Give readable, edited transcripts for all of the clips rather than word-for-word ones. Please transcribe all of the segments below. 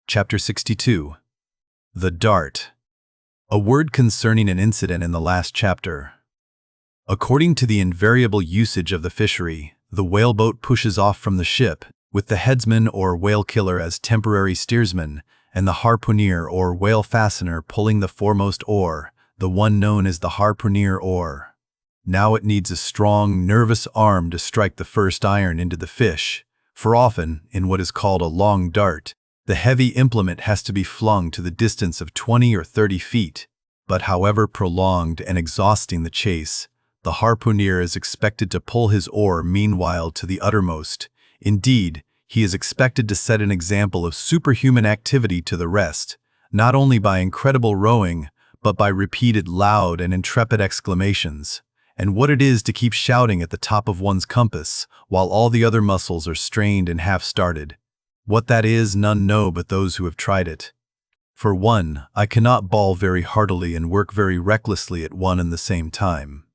Chapter 62. The Dart. A word concerning an incident in the last chapter. According to the invariable usage of the fishery, the whaleboat pushes off from the ship, with the headsman or whale killer as temporary steersman, and the harpooner or whale fastener pulling the foremost oar, the one known as the harpooner oar. Now it needs a strong, nervous arm to strike the first iron into the fish, for often, in what is called a long dart, the heavy implement has to be flung to the distance of 20 or 30 feet, but however prolonged and exhausting the chase, the harpooner is expected to pull his oar meanwhile to the uttermost. Indeed, he is expected to set an example of superhuman activity to the rest, not only by incredible rowing, but by repeated loud and intrepid exclamations, and what it is to keep shouting at the top of one's compass, while all the other muscles are strained and half-started. What that is, none know but those who have tried it. For one, I cannot bawl very heartily and work very recklessly at one and the same time.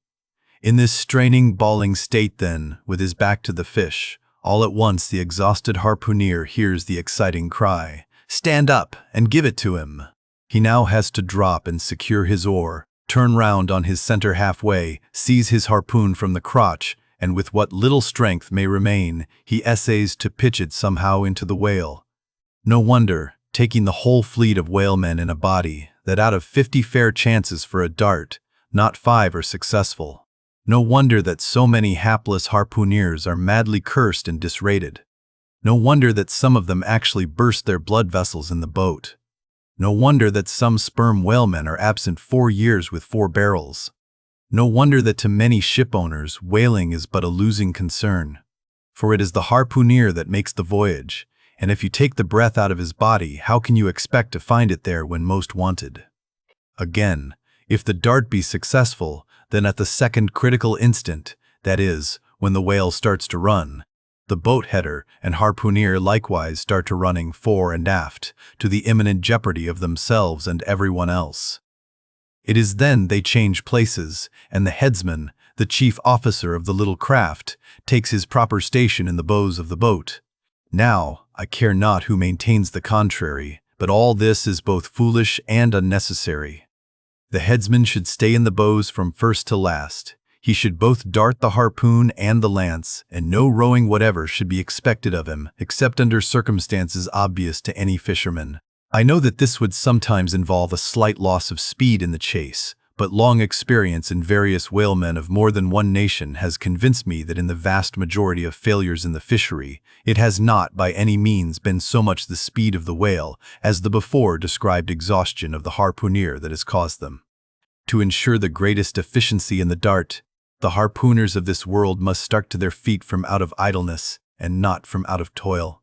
In this straining, bawling state then, with his back to the fish, all at once the exhausted harpooner hears the exciting cry, "Stand up and give it to him!" He now has to drop and secure his oar, turn round on his center halfway, seize his harpoon from the crotch, and with what little strength may remain, he essays to pitch it somehow into the whale. No wonder, taking the whole fleet of whalemen in a body, that out of 50 fair chances for a dart, not 5 are successful. No wonder that so many hapless harpooners are madly cursed and disrated. No wonder that some of them actually burst their blood vessels in the boat. No wonder that some sperm whalemen are absent 4 years with 4 barrels. No wonder that to many shipowners whaling is but a losing concern. For it is the harpooner that makes the voyage, and if you take the breath out of his body, how can you expect to find it there when most wanted? Again, if the dart be successful, then at the second critical instant, that is, when the whale starts to run, the boat header and harpooner likewise start to running fore and aft, to the imminent jeopardy of themselves and everyone else. It is then they change places, and the headsman, the chief officer of the little craft, takes his proper station in the bows of the boat. Now, I care not who maintains the contrary, but all this is both foolish and unnecessary. The headsman should stay in the bows from first to last. He should both dart the harpoon and the lance, and no rowing whatever should be expected of him, except under circumstances obvious to any fisherman. I know that this would sometimes involve a slight loss of speed in the chase, but long experience in various whalemen of more than one nation has convinced me that in the vast majority of failures in the fishery, it has not by any means been so much the speed of the whale as the before described exhaustion of the harpooner that has caused them. To ensure the greatest efficiency in the dart, the harpooners of this world must start to their feet from out of idleness and not from out of toil.